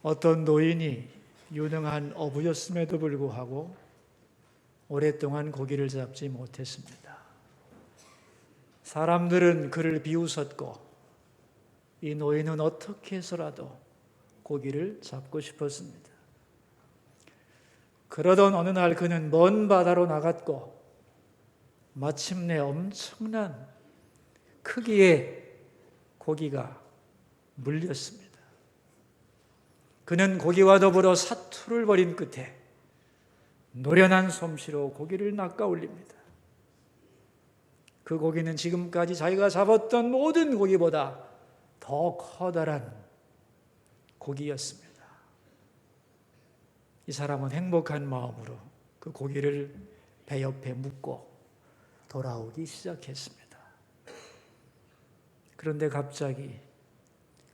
어떤 노인이 유능한 어부였음에도 불구하고 오랫동안 고기를 잡지 못했습니다. 사람들은 그를 비웃었고 이 노인은 어떻게 해서라도 고기를 잡고 싶었습니다. 그러던 어느 날 그는 먼 바다로 나갔고 마침내 엄청난 크기의 고기가 물렸습니다. 그는 고기와 더불어 사투를 벌인 끝에 노련한 솜씨로 고기를 낚아 올립니다. 그 고기는 지금까지 자기가 잡았던 모든 고기보다 더 커다란 고기였습니다. 이 사람은 행복한 마음으로 그 고기를 배 옆에 묻고 돌아오기 시작했습니다. 그런데 갑자기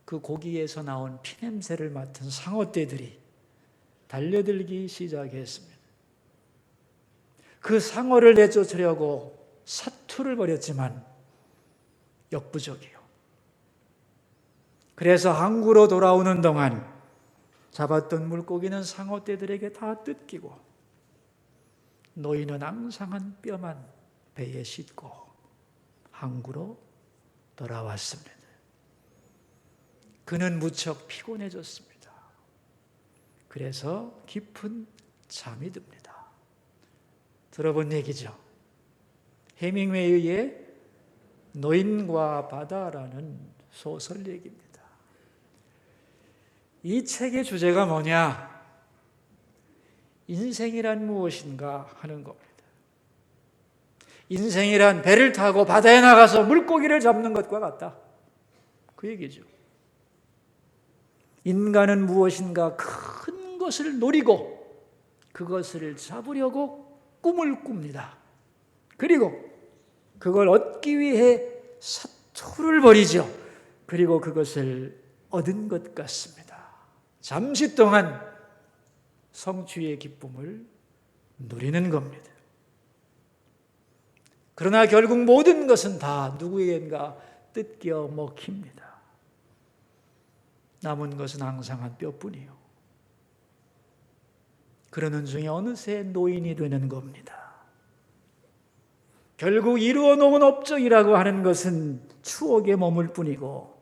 그 고기에서 나온 피냄새를 맡은 상어떼들이 달려들기 시작했습니다. 그 상어를 내쫓으려고 사투를 벌였지만 역부족이요. 그래서 항구로 돌아오는 동안 잡았던 물고기는 상어떼들에게 다 뜯기고 노인은 앙상한 뼈만 배에 싣고 항구로 돌아왔습니다. 그는 무척 피곤해졌습니다. 그래서 깊은 잠이 듭니다. 들어본 얘기죠. 해밍웨이의 노인과 바다라는 소설 얘기입니다. 이 책의 주제가 뭐냐? 인생이란 무엇인가 하는 겁니다. 인생이란 배를 타고 바다에 나가서 물고기를 잡는 것과 같다. 그 얘기죠. 인간은 무엇인가 큰 것을 노리고 그것을 잡으려고 꿈을 꿉니다. 그리고 그걸 얻기 위해 사투를 벌이죠. 그리고 그것을 얻은 것 같습니다. 잠시 동안 성취의 기쁨을 누리는 겁니다. 그러나 결국 모든 것은 다 누구에겐가 뜯겨 먹힙니다. 남은 것은 앙상한 뼈뿐이요. 그러는 중에 어느새 노인이 되는 겁니다. 결국 이루어 놓은 업적이라고 하는 것은 추억에 머물 뿐이고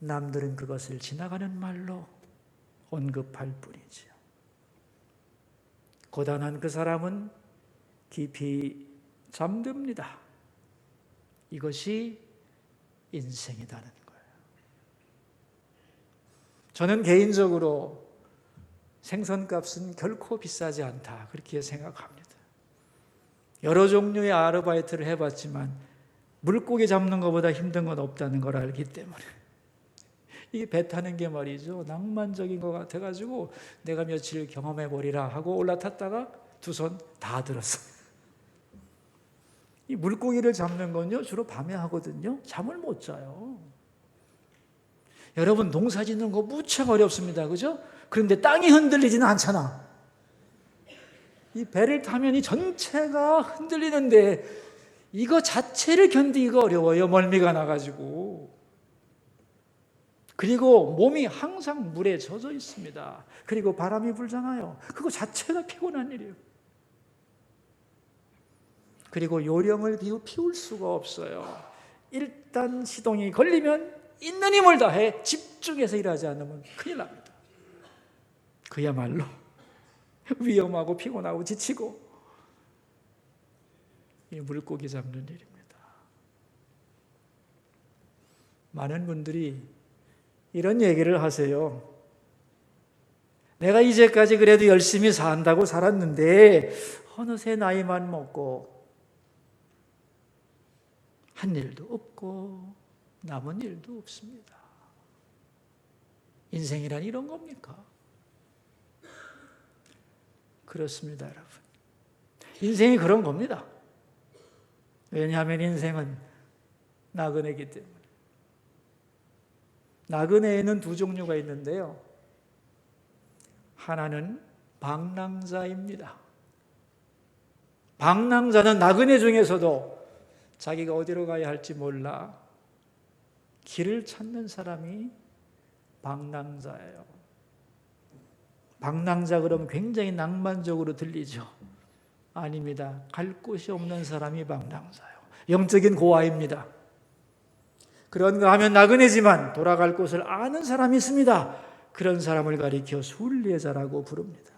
남들은 그것을 지나가는 말로 언급할 뿐이죠. 고단한 그 사람은 깊이 잠듭니다. 이것이 인생이라는 거예요. 저는 개인적으로 생선값은 결코 비싸지 않다 그렇게 생각합니다. 여러 종류의 아르바이트를 해봤지만 물고기 잡는 것보다 힘든 건 없다는 걸 알기 때문에 이게 배 타는 게 말이죠 낭만적인 것 같아가지고 내가 며칠 경험해보리라 하고 올라탔다가 두 손 다 들었어요. 이 물고기를 잡는 건요 주로 밤에 하거든요. 잠을 못 자요. 여러분 농사 짓는 거 무척 어렵습니다. 그죠? 그런데 땅이 흔들리지는 않잖아. 이 배를 타면 이 전체가 흔들리는데 이거 자체를 견디기가 어려워요. 멀미가 나가지고. 그리고 몸이 항상 물에 젖어 있습니다. 그리고 바람이 불잖아요. 그거 자체가 피곤한 일이에요. 그리고 요령을 피울 수가 없어요. 일단 시동이 걸리면 있는 힘을 다해 집중해서 일하지 않으면 큰일 납니다. 그야말로 위험하고 피곤하고 지치고 이 물고기 잡는 일입니다. 많은 분들이 이런 얘기를 하세요. 내가 이제까지 그래도 열심히 산다고 살았는데 어느새 나이만 먹고 한 일도 없고 남은 일도 없습니다. 인생이란 이런 겁니까? 그렇습니다, 여러분. 인생이 그런 겁니다. 왜냐하면 인생은 나그네이기 때문에. 나그네에는 두 종류가 있는데요. 하나는 방랑자입니다. 방랑자는 나그네 중에서도 자기가 어디로 가야 할지 몰라 길을 찾는 사람이 방랑자예요. 방랑자 그러면 굉장히 낭만적으로 들리죠. 아닙니다. 갈 곳이 없는 사람이 방랑자예요. 영적인 고아입니다. 그런가 하면 나그네지만 돌아갈 곳을 아는 사람이 있습니다. 그런 사람을 가리켜 순례자라고 부릅니다.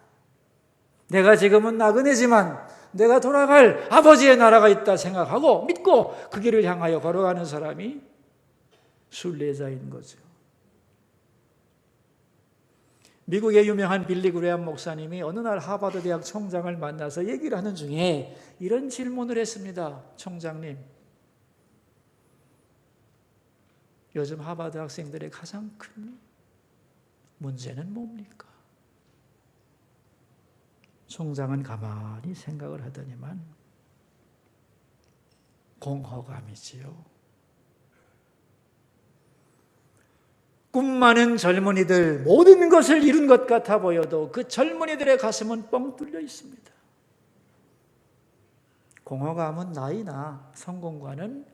내가 지금은 나그네지만 내가 돌아갈 아버지의 나라가 있다 생각하고 믿고 그 길을 향하여 걸어가는 사람이 순례자인 거죠. 미국의 유명한 빌리 그레엄 목사님이 어느 날 하버드 대학 총장을 만나서 얘기를 하는 중에 이런 질문을 했습니다. 총장님, 요즘 하버드 학생들의 가장 큰 문제는 뭡니까? 총장은 가만히 생각을 하더니만 공허감이지요. 꿈 많은 젊은이들, 모든 것을 이룬 것 같아 보여도 그 젊은이들의 가슴은 뻥 뚫려 있습니다. 공허감은 나이나 성공과는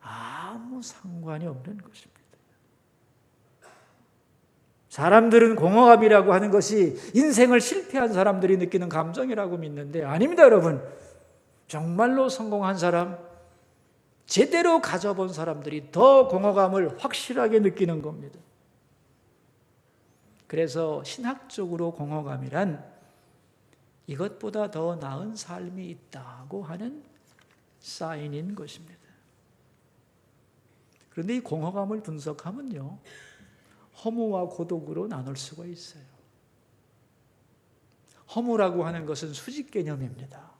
아무 상관이 없는 것입니다. 사람들은 공허감이라고 하는 것이 인생을 실패한 사람들이 느끼는 감정이라고 믿는데 아닙니다, 여러분. 정말로 성공한 사람, 제대로 가져본 사람들이 더 공허감을 확실하게 느끼는 겁니다. 그래서 신학적으로 공허감이란 이것보다 더 나은 삶이 있다고 하는 사인인 것입니다. 그런데 이 공허감을 분석하면요, 허무와 고독으로 나눌 수가 있어요. 허무라고 하는 것은 수직 개념입니다.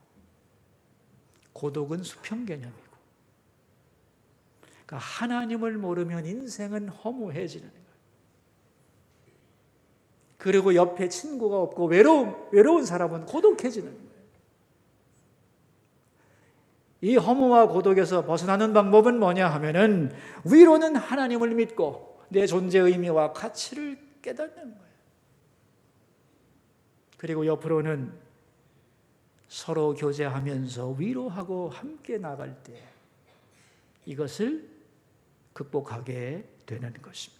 고독은 수평 개념이고. 그러니까 하나님을 모르면 인생은 허무해지는 거예요. 그리고 옆에 친구가 없고 외로운 사람은 고독해지는 거예요. 이 허무와 고독에서 벗어나는 방법은 뭐냐 하면은 위로는 하나님을 믿고 내 존재의 의미와 가치를 깨닫는 거예요. 그리고 옆으로는 서로 교제하면서 위로하고 함께 나갈 때 이것을 극복하게 되는 것입니다.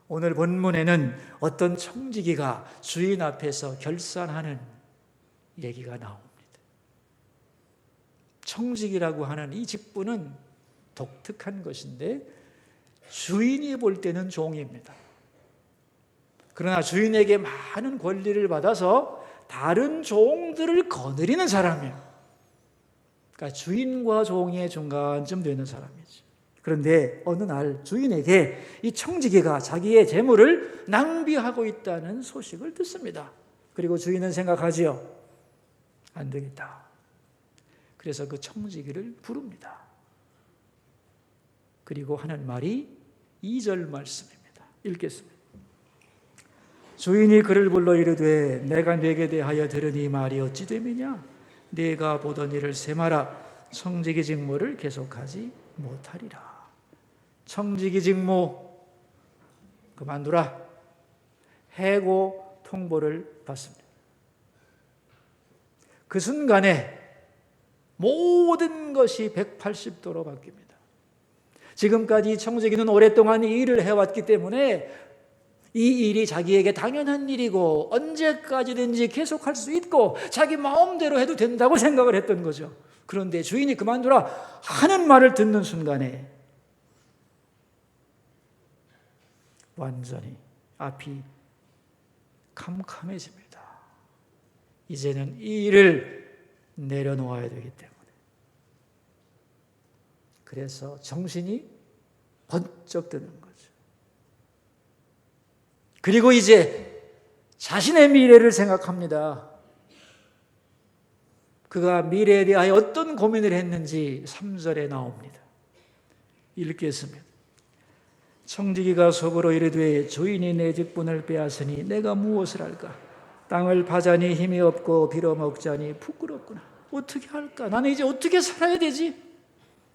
오늘 본문에는 어떤 청지기가 주인 앞에서 결산하는 얘기가 나옵니다. 청지기라고 하는 이 직분은 독특한 것인데 주인이 볼 때는 종입니다. 그러나 주인에게 많은 권리를 받아서 다른 종들을 거느리는 사람이에요. 그러니까 주인과 종의 중간쯤 되는 사람이죠. 그런데 어느 날 주인에게 이 청지기가 자기의 재물을 낭비하고 있다는 소식을 듣습니다. 그리고 주인은 생각하지요. 안 되겠다. 그래서 그 청지기를 부릅니다. 그리고 하는 말이 2절 말씀입니다. 읽겠습니다. 주인이 그를 불러 이르되 내가 네게 대하여 들은 이 말이 어찌 됨이냐? 네가 보던 일을 세마라. 청지기 직무를 계속하지 못하리라. 청지기 직무 그만두라. 해고 통보를 받습니다. 그 순간에 모든 것이 180도로 바뀝니다. 지금까지 청지기는 오랫동안 이 일을 해왔기 때문에 이 일이 자기에게 당연한 일이고 언제까지든지 계속할 수 있고 자기 마음대로 해도 된다고 생각을 했던 거죠. 그런데 주인이 그만두라 하는 말을 듣는 순간에 완전히 앞이 캄캄해집니다. 이제는 이 일을 내려놓아야 되기 때문에. 그래서 정신이 번쩍 드는 거죠. 그리고 이제 자신의 미래를 생각합니다. 그가 미래에 대하여 어떤 고민을 했는지 3절에 나옵니다. 읽겠습니다. 청지기가 속으로 이르되 주인이 내 직분을 빼앗으니 내가 무엇을 할까? 땅을 파자니 힘이 없고 빌어먹자니 부끄럽구나. 어떻게 할까? 나는 이제 어떻게 살아야 되지?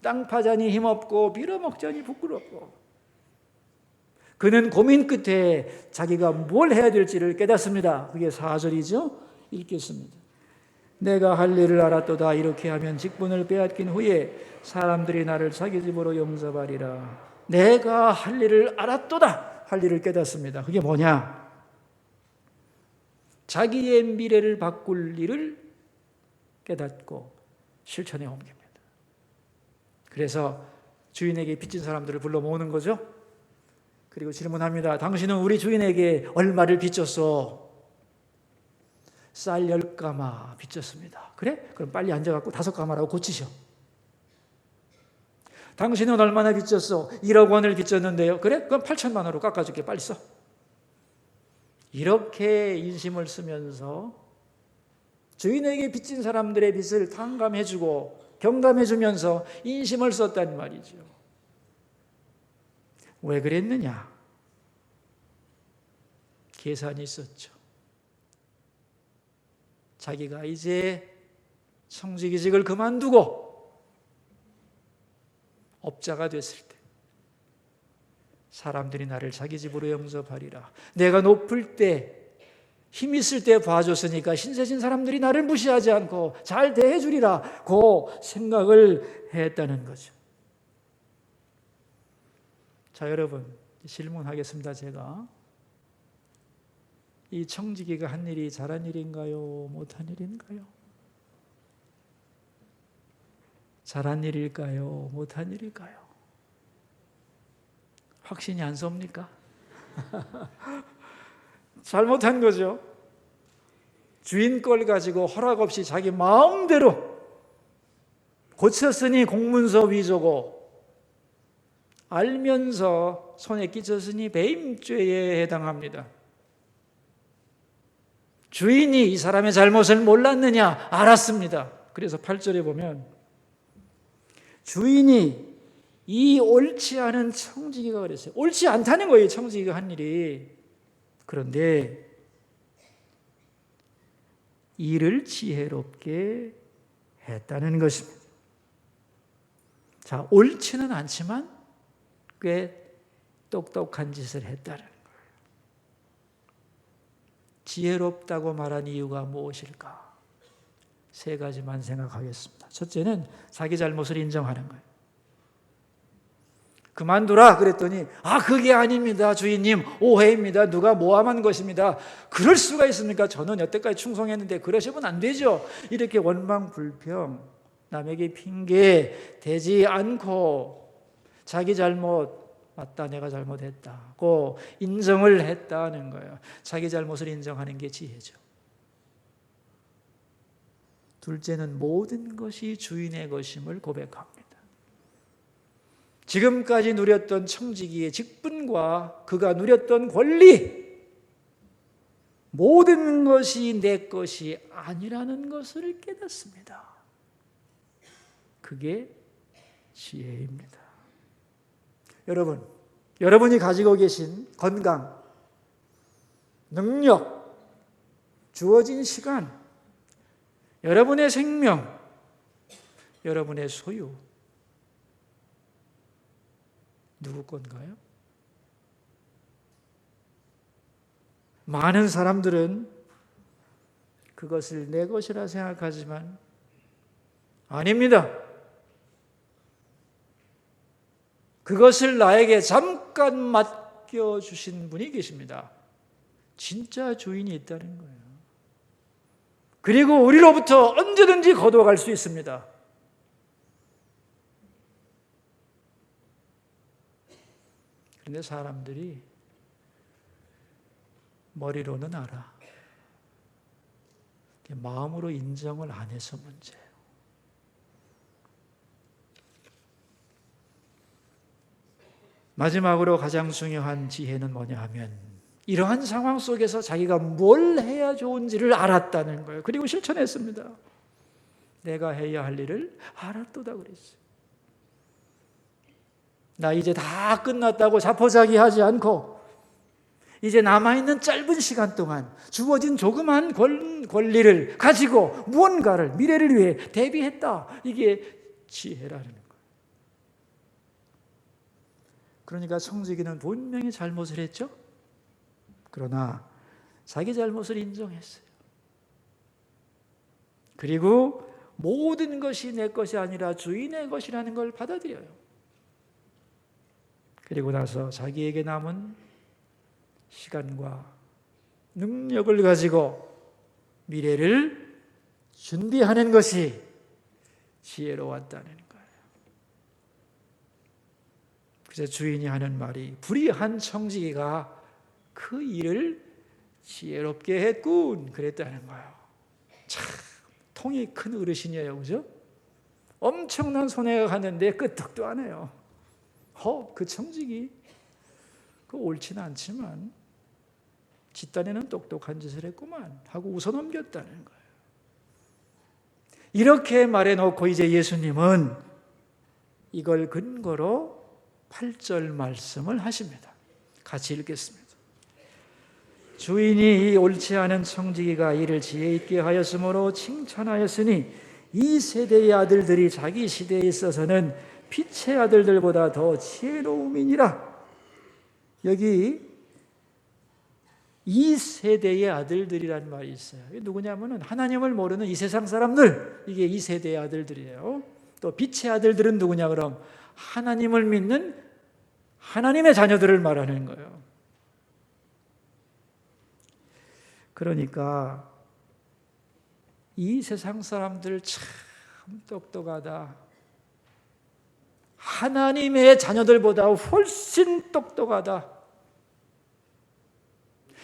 땅 파자니 힘없고 빌어먹자니 부끄럽고. 그는 고민 끝에 자기가 뭘 해야 될지를 깨닫습니다. 그게 4절이죠? 읽겠습니다. 내가 할 일을 알았도다. 이렇게 하면 직분을 빼앗긴 후에 사람들이 나를 자기 집으로 용접하리라. 내가 할 일을 알았도다. 할 일을 깨닫습니다. 그게 뭐냐? 자기의 미래를 바꿀 일을 깨닫고 실천에 옮깁니다. 그래서 주인에게 빚진 사람들을 불러 모으는 거죠. 그리고 질문합니다. 당신은 우리 주인에게 얼마를 빚졌어? 쌀 10가마 빚졌습니다. 그래? 그럼 빨리 앉아갖고 5가마라고 고치셔. 당신은 얼마나 빚졌어? 1억 원을 빚졌는데요. 그래? 그럼 8천만 원으로 깎아줄게. 빨리 써. 이렇게 인심을 쓰면서 주인에게 빚진 사람들의 빚을 탕감해주고 경감해주면서 인심을 썼단 말이죠. 왜 그랬느냐? 계산이 있었죠. 자기가 이제 청지기직을 그만두고 업자가 됐을 때 사람들이 나를 자기 집으로 영접하리라. 내가 높을 때, 힘 있을 때 봐줬으니까 신세진 사람들이 나를 무시하지 않고 잘 대해주리라 고 생각을 했다는 거죠. 자, 여러분 질문하겠습니다. 제가 이 청지기가 한 일이 잘한 일인가요? 못한 일인가요? 잘한 일일까요? 못한 일일까요? 확신이 안 섭니까? 잘못한 거죠. 주인 걸 가지고 허락 없이 자기 마음대로 고쳤으니 공문서 위조고 알면서 손에 끼쳤으니 배임죄에 해당합니다. 주인이 이 사람의 잘못을 몰랐느냐? 알았습니다. 그래서 8절에 보면 주인이 이 옳지 않은 청지기가 그랬어요. 옳지 않다는 거예요, 청지기가 한 일이. 그런데 일을 지혜롭게 했다는 것입니다. 자, 옳지는 않지만 꽤 똑똑한 짓을 했다는 거예요. 지혜롭다고 말한 이유가 무엇일까? 3가지만 생각하겠습니다. 첫째는 자기 잘못을 인정하는 거예요. 그만두라 그랬더니 그게 아닙니다 주인님, 오해입니다, 누가 모함한 것입니다. 그럴 수가 있습니까? 저는 여태까지 충성했는데 그러시면 안 되죠. 이렇게 원망불평, 남에게 핑계 대지 않고 자기 잘못, 맞다 내가 잘못했다고 인정을 했다는 거예요. 자기 잘못을 인정하는 게 지혜죠. 둘째는 모든 것이 주인의 것임을 고백합니다. 지금까지 누렸던 청지기의 직분과 그가 누렸던 권리, 모든 것이 내 것이 아니라는 것을 깨닫습니다. 그게 지혜입니다. 여러분, 여러분이 가지고 계신 건강, 능력, 주어진 시간, 여러분의 생명, 여러분의 소유, 누구 건가요? 많은 사람들은 그것을 내 것이라 생각하지만 아닙니다. 그것을 나에게 잠깐 맡겨주신 분이 계십니다. 진짜 주인이 있다는 거예요. 그리고 우리로부터 언제든지 거둬갈 수 있습니다. 그런데 사람들이 머리로는 알아. 마음으로 인정을 안 해서 문제예요. 마지막으로 가장 중요한 지혜는 뭐냐 하면 이러한 상황 속에서 자기가 뭘 해야 좋은지를 알았다는 거예요. 그리고 실천했습니다. 내가 해야 할 일을 알았도다 그랬어요. 나 이제 다 끝났다고 자포자기하지 않고 이제 남아있는 짧은 시간 동안 주어진 조그만 권리를 가지고 무언가를 미래를 위해 대비했다. 이게 지혜라는 거예요. 그러니까 청지기는 분명히 잘못을 했죠. 그러나 자기 잘못을 인정했어요. 그리고 모든 것이 내 것이 아니라 주인의 것이라는 걸 받아들여요. 그리고 나서 자기에게 남은 시간과 능력을 가지고 미래를 준비하는 것이 지혜로웠다는 거예요. 그래서 주인이 하는 말이 불의한 청지기가 그 일을 지혜롭게 했군 그랬다는 거예요. 참 통이 큰 어르신이에요. 그죠? 엄청난 손해가 갔는데 끄떡도 안 해요. 그 청지기 옳지는 않지만 집단에는 똑똑한 짓을 했구만 하고 웃어넘겼다는 거예요. 이렇게 말해놓고 이제 예수님은 이걸 근거로 8절 말씀을 하십니다. 같이 읽겠습니다. 주인이 이 옳지 않은 청지기가 이를 지혜 있게 하였으므로 칭찬하였으니 이 세대의 아들들이 자기 시대에 있어서는 빛의 아들들보다 더 지혜로움이니라. 여기 이 세대의 아들들이라는 말이 있어요. 이게 누구냐면은 하나님을 모르는 이 세상 사람들, 이게 이 세대의 아들들이에요. 또 빛의 아들들은 누구냐 그럼 하나님을 믿는 하나님의 자녀들을 말하는 거예요. 그러니까 이 세상 사람들 참 똑똑하다. 하나님의 자녀들보다 훨씬 똑똑하다.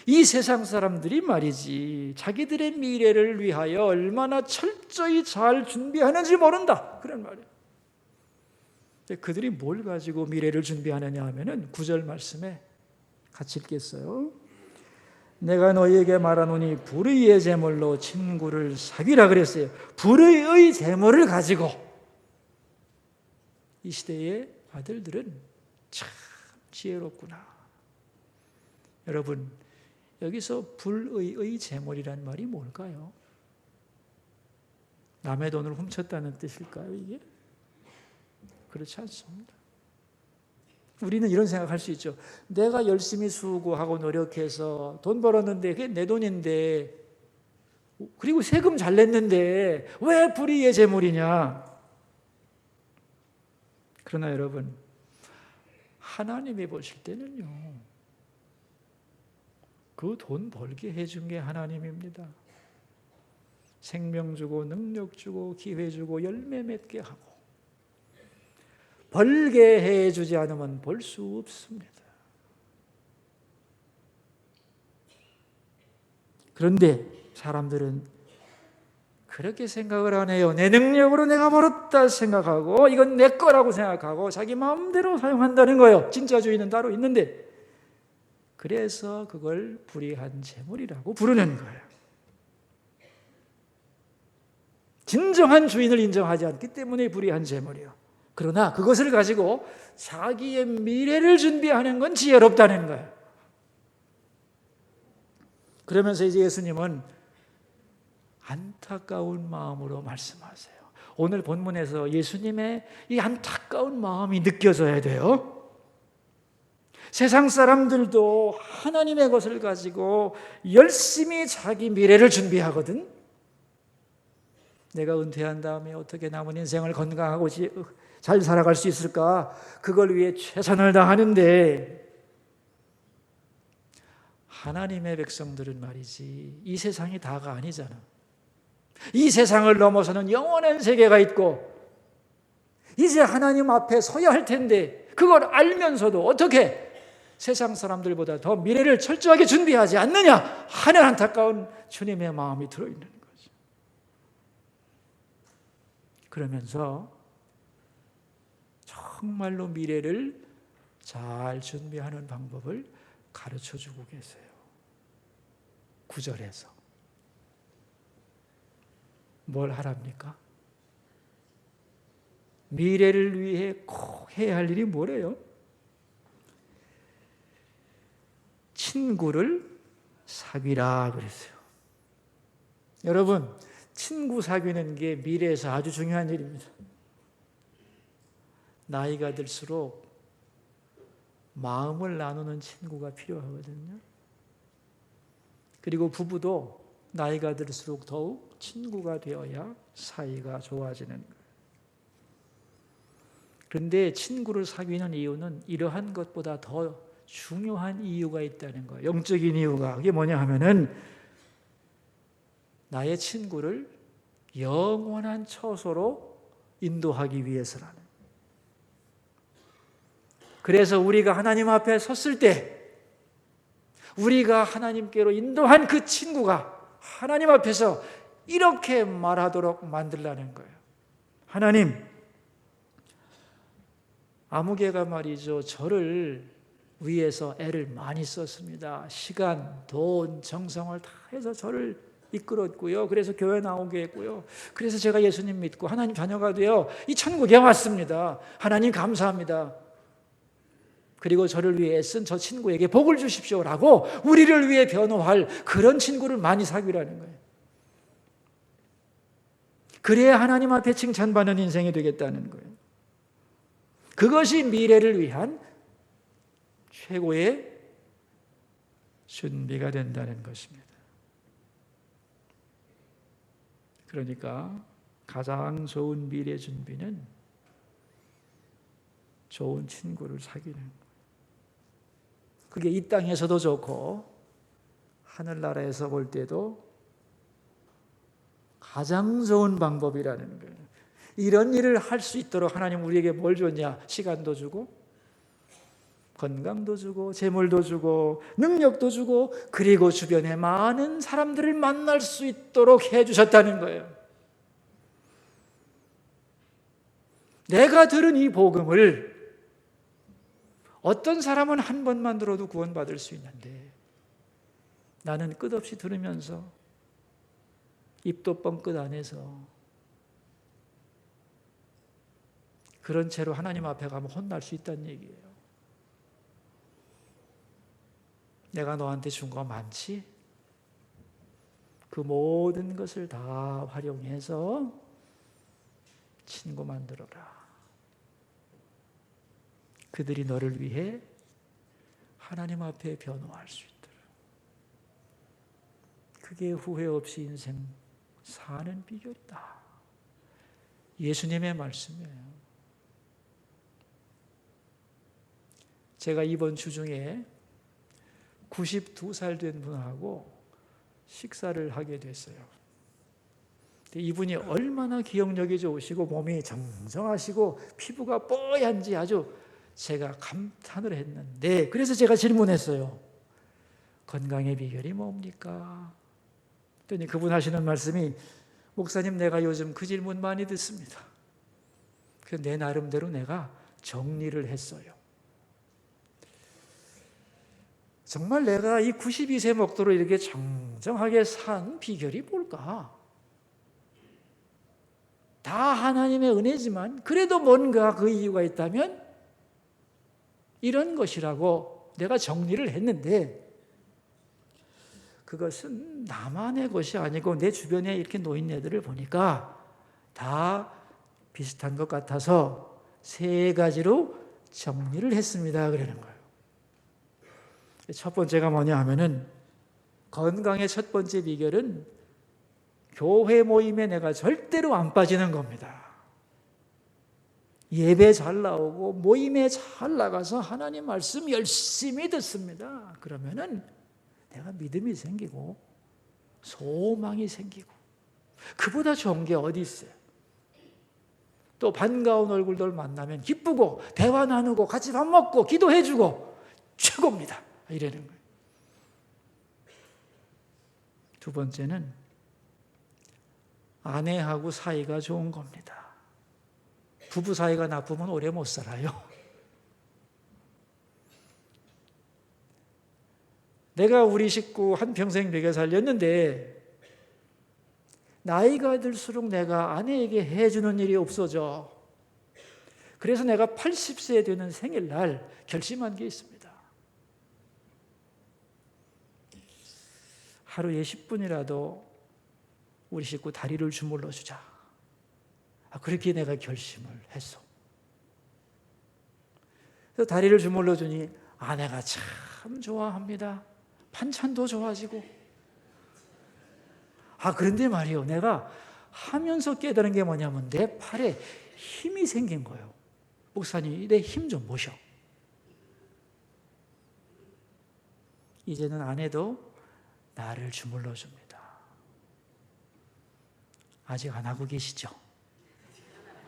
이 세상 사람들이 말이지 자기들의 미래를 위하여 얼마나 철저히 잘 준비하는지 모른다. 그런 말이에요. 그들이 뭘 가지고 미래를 준비하느냐 하면은 9절 말씀에 같이 읽겠어요. 내가 너희에게 말하노니 불의의 재물로 친구를 사귀라 그랬어요. 불의의 재물을 가지고 이 시대의 아들들은 참 지혜롭구나. 여러분, 여기서 불의의 재물이란 말이 뭘까요? 남의 돈을 훔쳤다는 뜻일까요, 이게? 그렇지 않습니다. 우리는 이런 생각할 수 있죠. 내가 열심히 수고하고 노력해서 돈 벌었는데 그게 내 돈인데, 그리고 세금 잘 냈는데 왜 불의의 재물이냐? 그러나 여러분, 하나님이 보실 때는요, 그 돈 벌게 해준 게 하나님입니다. 생명 주고 능력 주고 기회 주고 열매 맺게 하고 벌게 해주지 않으면 벌 수 없습니다. 그런데 사람들은 그렇게 생각을 안 해요. 내 능력으로 내가 벌었다 생각하고 이건 내 거라고 생각하고 자기 마음대로 사용한다는 거예요. 진짜 주인은 따로 있는데, 그래서 그걸 불의한 재물이라고 부르는 거예요. 진정한 주인을 인정하지 않기 때문에 불의한 재물이요. 그러나 그것을 가지고 자기의 미래를 준비하는 건 지혜롭다는 거예요. 그러면서 이제 예수님은 안타까운 마음으로 말씀하세요. 오늘 본문에서 예수님의 이 안타까운 마음이 느껴져야 돼요. 세상 사람들도 하나님의 것을 가지고 열심히 자기 미래를 준비하거든. 내가 은퇴한 다음에 어떻게 남은 인생을 건강하고 잘 살아갈 수 있을까? 그걸 위해 최선을 다하는데, 하나님의 백성들은 말이지 이 세상이 다가 아니잖아. 이 세상을 넘어서는 영원한 세계가 있고 이제 하나님 앞에 서야 할 텐데, 그걸 알면서도 어떻게 세상 사람들보다 더 미래를 철저하게 준비하지 않느냐 하는 안타까운 주님의 마음이 들어있는 거죠. 그러면서 정말로 미래를 잘 준비하는 방법을 가르쳐주고 계세요. 9절에서 뭘 하랍니까? 미래를 위해 꼭 해야 할 일이 뭐래요? 친구를 사귀라 그랬어요. 여러분, 친구 사귀는 게 미래에서 아주 중요한 일입니다. 나이가 들수록 마음을 나누는 친구가 필요하거든요. 그리고 부부도 나이가 들수록 더욱 친구가 되어야 사이가 좋아지는 거예요. 그런데 친구를 사귀는 이유는 이러한 것보다 더 중요한 이유가 있다는 거예요. 영적인 이유가. 그게 뭐냐 하면은 나의 친구를 영원한 처소로 인도하기 위해서라는. 그래서 우리가 하나님 앞에 섰을 때 우리가 하나님께로 인도한 그 친구가 하나님 앞에서 이렇게 말하도록 만들라는 거예요. 하나님, 아무개가 말이죠, 저를 위해서 애를 많이 썼습니다. 시간, 돈, 정성을 다 해서 저를 이끌었고요. 그래서 교회 나오게 했고요. 그래서 제가 예수님 믿고 하나님 자녀가 되어 이 천국에 왔습니다. 하나님 감사합니다. 그리고 저를 위해 애쓴 저 친구에게 복을 주십시오라고 우리를 위해 변호할 그런 친구를 많이 사귀라는 거예요. 그래야 하나님 앞에 칭찬받는 인생이 되겠다는 거예요. 그것이 미래를 위한 최고의 준비가 된다는 것입니다. 그러니까 가장 좋은 미래 준비는 좋은 친구를 사귀는 거예요. 그게 이 땅에서도 좋고 하늘나라에서 볼 때도 가장 좋은 방법이라는 거예요. 이런 일을 할 수 있도록 하나님 우리에게 뭘 줬냐? 시간도 주고 건강도 주고 재물도 주고 능력도 주고 그리고 주변에 많은 사람들을 만날 수 있도록 해주셨다는 거예요. 내가 들은 이 복음을 어떤 사람은 한 번만 들어도 구원받을 수 있는데 나는 끝없이 들으면서 입도 뻥끗 안 해서 그런 채로 하나님 앞에 가면 혼날 수 있다는 얘기예요. 내가 너한테 준 거 많지? 그 모든 것을 다 활용해서 친구 만들어라. 그들이 너를 위해 하나님 앞에 변호할 수 있도록. 그게 후회 없이 인생 사는 비결이다. 예수님의 말씀이에요. 제가 이번 주 중에 92살 된 분하고 식사를 하게 됐어요. 이분이 얼마나 기억력이 좋으시고 몸이 정정하시고 피부가 뽀얀지 아주 제가 감탄을 했는데, 그래서 제가 질문했어요. 건강의 비결이 뭡니까? 그랬더니 그분 하시는 말씀이, 목사님 내가 요즘 그 질문 많이 듣습니다. 그래서 내 나름대로 내가 정리를 했어요. 정말 내가 이 92세 먹도록 이렇게 정정하게 산 비결이 뭘까? 다 하나님의 은혜지만 그래도 뭔가 그 이유가 있다면 이런 것이라고 내가 정리를 했는데, 그것은 나만의 것이 아니고 내 주변에 이렇게 노인네들을 보니까 다 비슷한 것 같아서 3가지로 정리를 했습니다. 그러는 거예요. 첫 번째가 뭐냐 하면은, 건강의 첫 번째 비결은 교회 모임에 내가 절대로 안 빠지는 겁니다. 예배 잘 나오고 모임에 잘 나가서 하나님 말씀 열심히 듣습니다. 그러면은 내가 믿음이 생기고 소망이 생기고, 그보다 좋은 게 어디 있어요? 또 반가운 얼굴들 만나면 기쁘고 대화 나누고 같이 밥 먹고 기도해주고 최고입니다. 이러는 거예요. 두 번째는 아내하고 사이가 좋은 겁니다. 부부 사이가 나쁘면 오래 못 살아요. 내가 우리 식구 한평생 먹여 살렸는데 나이가 들수록 내가 아내에게 해주는 일이 없어져. 그래서 내가 80세 되는 생일날 결심한 게 있습니다. 하루에 10분이라도 우리 식구 다리를 주물러 주자. 그렇게 내가 결심을 했어. 그래서 다리를 주물러 주니 아내가 참 좋아합니다. 반찬도 좋아지고. 그런데 말이요, 내가 하면서 깨달은 게 뭐냐면 내 팔에 힘이 생긴 거예요. 목사님, 내 힘 좀 보셔. 이제는 아내도 나를 주물러 줍니다. 아직 안 하고 계시죠?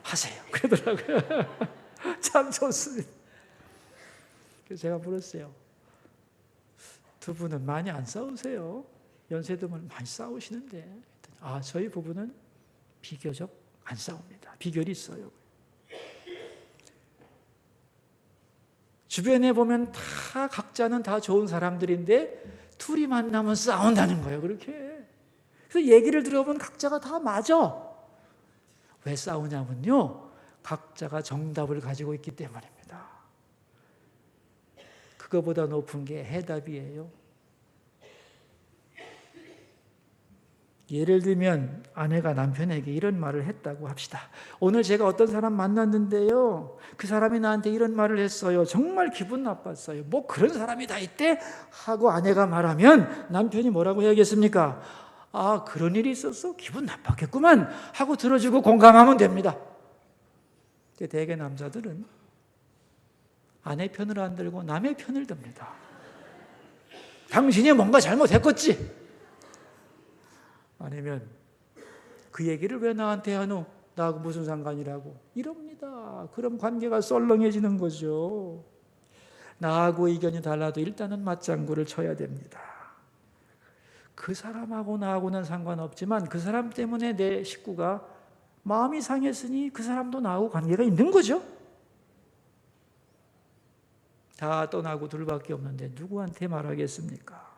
하세요. 그러더라고요. 참 좋습니다. 그래서 제가 물었어요. 두 분은 많이 안 싸우세요? 연세 들면 많이 싸우시는데. 저희 부부는 비교적 안 싸웁니다. 비결이 있어요. 주변에 보면 다 각자는 다 좋은 사람들인데 둘이 만나면 싸운다는 거예요. 그렇게. 그래서 얘기를 들어보면 각자가 다 맞아. 왜 싸우냐면요, 각자가 정답을 가지고 있기 때문입니다. 그거보다 높은 게 해답이에요. 예를 들면 아내가 남편에게 이런 말을 했다고 합시다. 오늘 제가 어떤 사람 만났는데요, 그 사람이 나한테 이런 말을 했어요. 정말 기분 나빴어요. 뭐 그런 사람이 다 있대? 하고 아내가 말하면 남편이 뭐라고 해야겠습니까? 그런 일이 있었어? 기분 나빴겠구만 하고 들어주고 공감하면 됩니다. 대개 남자들은 아내 편을 안 들고 남의 편을 듭니다. 당신이 뭔가 잘못했겠지? 아니면 그 얘기를 왜 나한테 하노? 나하고 무슨 상관이라고? 이럽니다. 그럼 관계가 썰렁해지는 거죠. 나하고 의견이 달라도 일단은 맞장구를 쳐야 됩니다. 그 사람하고 나하고는 상관없지만 그 사람 때문에 내 식구가 마음이 상했으니 그 사람도 나하고 관계가 있는 거죠. 다 떠나고 둘밖에 없는데 누구한테 말하겠습니까?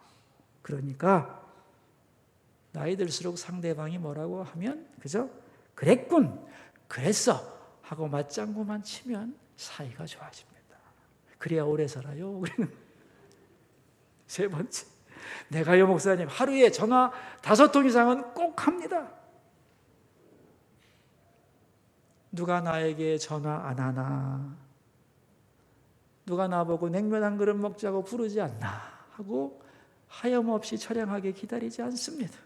그러니까 나이 들수록 상대방이 뭐라고 하면 그죠? 그랬군, 그랬어 하고 맞장구만 치면 사이가 좋아집니다. 그래야 오래 살아요. 세 번째, 내가요 목사님 하루에 전화 5통 이상은 꼭 합니다. 누가 나에게 전화 안 하나, 누가 나보고 냉면 한 그릇 먹자고 부르지 않나 하고 하염없이 처량하게 기다리지 않습니다.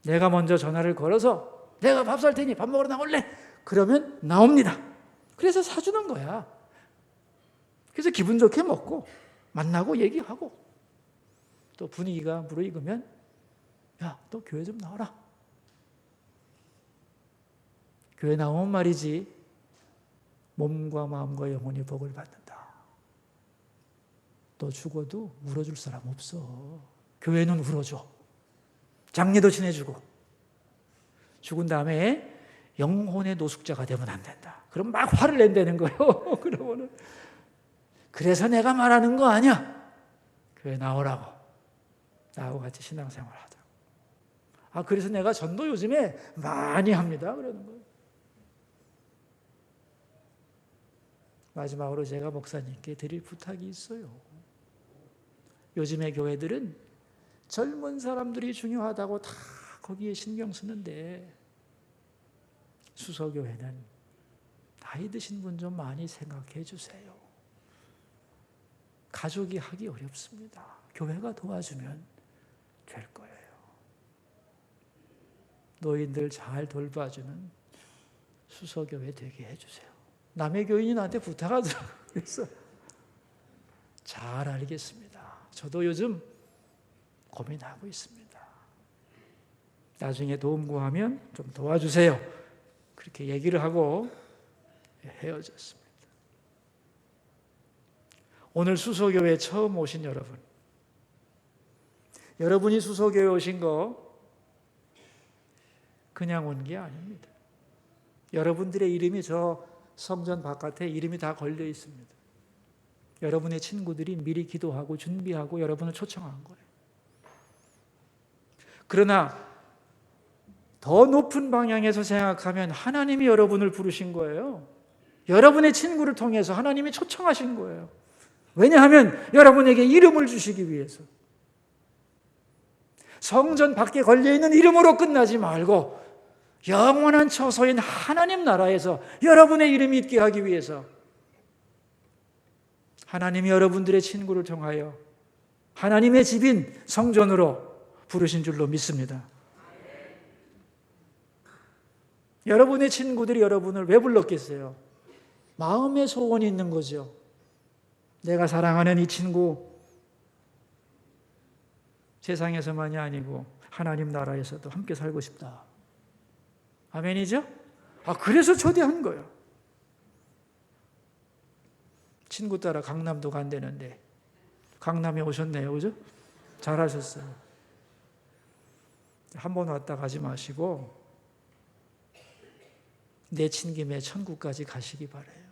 내가 먼저 전화를 걸어서 내가 밥 살 테니 밥 먹으러 나올래? 그러면 나옵니다. 그래서 사주는 거야. 그래서 기분 좋게 먹고 만나고 얘기하고 또 분위기가 무르익으면 야, 너 교회 좀 나와라. 교회 나오면 말이지 몸과 마음과 영혼이 복을 받는다. 너 죽어도 울어줄 사람 없어. 교회는 울어줘. 장례도 지내주고. 죽은 다음에 영혼의 노숙자가 되면 안 된다. 그럼 막 화를 낸다는 거예요. 그러면은 그래서 내가 말하는 거 아니야. 교회 나오라고. 나하고 같이 신앙생활 하자. 그래서 내가 전도 요즘에 많이 합니다. 그러는 거예요. 마지막으로 제가 목사님께 드릴 부탁이 있어요. 요즘의 교회들은 젊은 사람들이 중요하다고 다 거기에 신경 쓰는데 수서교회는 나이 드신 분 좀 많이 생각해 주세요. 가족이 하기 어렵습니다. 교회가 도와주면 될 거예요. 노인들 잘 돌봐주는 수서교회 되게 해주세요. 남의 교인이 나한테 부탁하더라고요. 그래서 잘 알겠습니다. 저도 요즘 고민하고 있습니다. 나중에 도움 구하면 좀 도와주세요. 그렇게 얘기를 하고 헤어졌습니다. 오늘 수서교회 처음 오신 여러분, 여러분이 수서교회 오신 거 그냥 온 게 아닙니다. 여러분들의 이름이 저 성전 바깥에 이름이 다 걸려 있습니다. 여러분의 친구들이 미리 기도하고 준비하고 여러분을 초청한 거예요. 그러나 더 높은 방향에서 생각하면 하나님이 여러분을 부르신 거예요. 여러분의 친구를 통해서 하나님이 초청하신 거예요. 왜냐하면 여러분에게 이름을 주시기 위해서. 성전 밖에 걸려있는 이름으로 끝나지 말고 영원한 처소인 하나님 나라에서 여러분의 이름이 있게 하기 위해서 하나님이 여러분들의 친구를 통하여 하나님의 집인 성전으로 부르신 줄로 믿습니다. 여러분의 친구들이 여러분을 왜 불렀겠어요? 마음의 소원이 있는 거죠. 내가 사랑하는 이 친구 세상에서만이 아니고 하나님 나라에서도 함께 살고 싶다. 아멘이죠? 그래서 초대한 거예요. 친구 따라 강남도 간다는데 강남에 오셨네요. 그죠? 잘하셨어요. 한 번 왔다 가지 마시고 내친 김에 천국까지 가시기 바라요.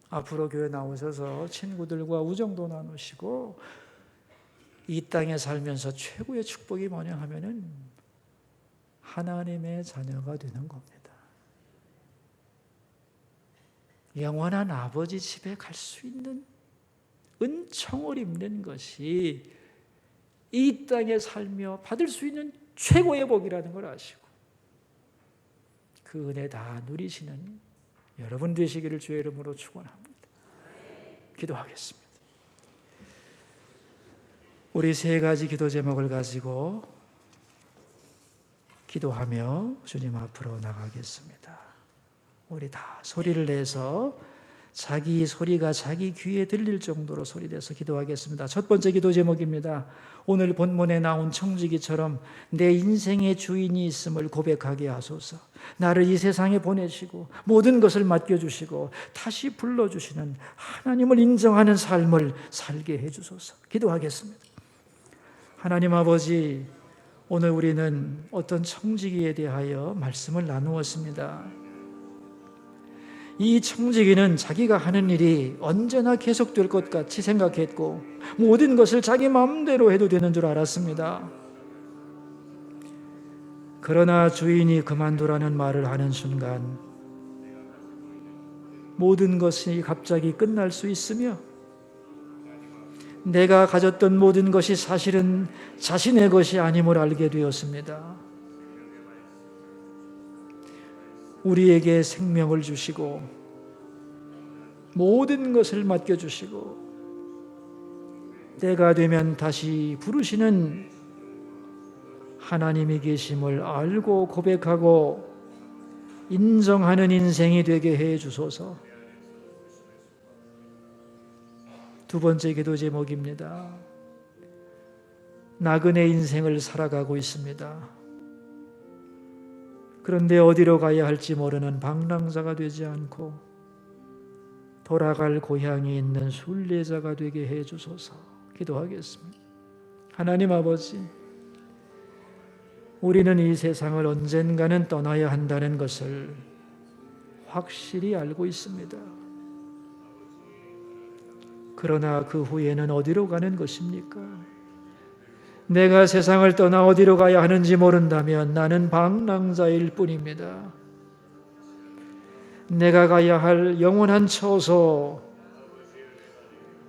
앞으로 교회 나오셔서 친구들과 우정도 나누시고 이 땅에 살면서 최고의 축복이 뭐냐 하면은 하나님의 자녀가 되는 겁니다. 영원한 아버지 집에 갈 수 있는 은총을 입는 것이 이 땅에 살며 받을 수 있는 최고의 복이라는 걸 아시고 그 은혜 다 누리시는 여러분 되시기를 주의 이름으로 축원합니다. 기도하겠습니다. 우리 세 가지 기도 제목을 가지고 기도하며 주님 앞으로 나가겠습니다. 우리 다 소리를 내서 자기 소리가 자기 귀에 들릴 정도로 소리내서 기도하겠습니다. 첫 번째 기도 제목입니다. 오늘 본문에 나온 청지기처럼 내 인생의 주인이 있음을 고백하게 하소서. 나를 이 세상에 보내시고 모든 것을 맡겨주시고 다시 불러주시는 하나님을 인정하는 삶을 살게 해주소서. 기도하겠습니다. 하나님 아버지, 오늘 우리는 어떤 청지기에 대하여 말씀을 나누었습니다. 이 청지기는 자기가 하는 일이 언제나 계속될 것 같이 생각했고 모든 것을 자기 마음대로 해도 되는 줄 알았습니다. 그러나 주인이 그만두라는 말을 하는 순간 모든 것이 갑자기 끝날 수 있으며 내가 가졌던 모든 것이 사실은 자신의 것이 아님을 알게 되었습니다. 우리에게 생명을 주시고 모든 것을 맡겨주시고 때가 되면 다시 부르시는 하나님이 계심을 알고 고백하고 인정하는 인생이 되게 해 주소서. 두 번째 기도 제목입니다. 나그네 인생을 살아가고 있습니다. 그런데 어디로 가야 할지 모르는 방랑자가 되지 않고 돌아갈 고향이 있는 순례자가 되게 해 주소서. 기도하겠습니다. 하나님 아버지, 우리는 이 세상을 언젠가는 떠나야 한다는 것을 확실히 알고 있습니다. 그러나 그 후에는 어디로 가는 것입니까? 내가 세상을 떠나 어디로 가야 하는지 모른다면 나는 방랑자일 뿐입니다. 내가 가야 할 영원한 처소,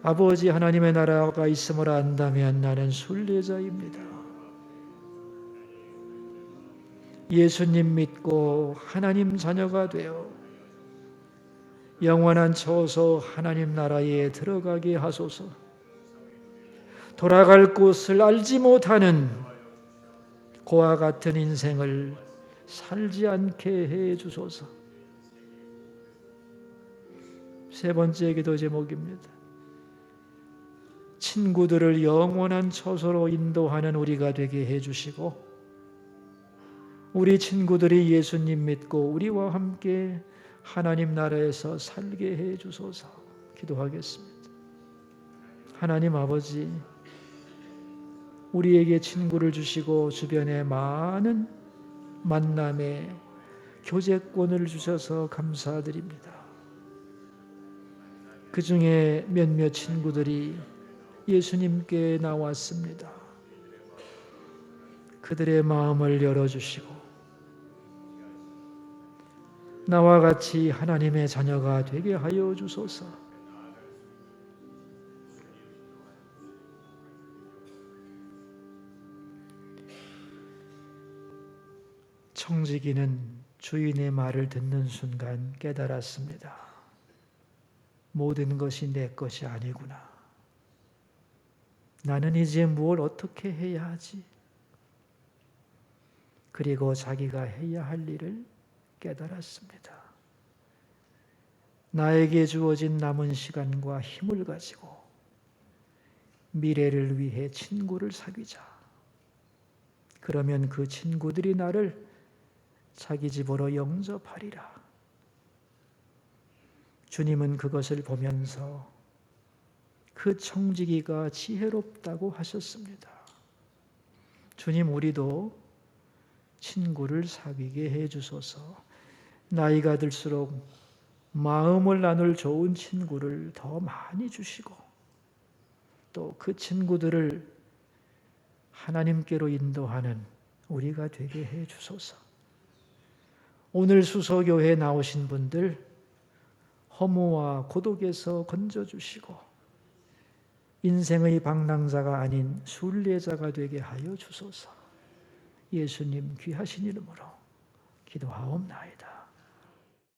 아버지 하나님의 나라가 있음을 안다면 나는 순례자입니다. 예수님 믿고 하나님 자녀가 되어 영원한 처소 하나님 나라에 들어가게 하소서. 돌아갈 곳을 알지 못하는 고와 같은 인생을 살지 않게 해 주소서. 세 번째 기도 제목입니다. 친구들을 영원한 처소로 인도하는 우리가 되게 해 주시고 우리 친구들이 예수님 믿고 우리와 함께 하나님 나라에서 살게 해 주소서. 기도하겠습니다. 하나님 아버지, 우리에게 친구를 주시고 주변에 많은 만남의 교제권을 주셔서 감사드립니다. 그 중에 몇몇 친구들이 예수님께 나왔습니다. 그들의 마음을 열어주시고 나와 같이 하나님의 자녀가 되게 하여 주소서. 청지기는 주인의 말을 듣는 순간 깨달았습니다. 모든 것이 내 것이 아니구나. 나는 이제 무엇을 어떻게 해야 하지? 그리고 자기가 해야 할 일을 깨달았습니다. 나에게 주어진 남은 시간과 힘을 가지고 미래를 위해 친구를 사귀자. 그러면 그 친구들이 나를 자기 집으로 영접하리라. 주님은 그것을 보면서 그 청지기가 지혜롭다고 하셨습니다. 주님, 우리도 친구를 사귀게 해주소서. 나이가 들수록 마음을 나눌 좋은 친구를 더 많이 주시고 또 그 친구들을 하나님께로 인도하는 우리가 되게 해주소서. 오늘 수서교회에 나오신 분들 허무와 고독에서 건져주시고 인생의 방랑자가 아닌 순례자가 되게 하여 주소서. 예수님 귀하신 이름으로 기도하옵나이다.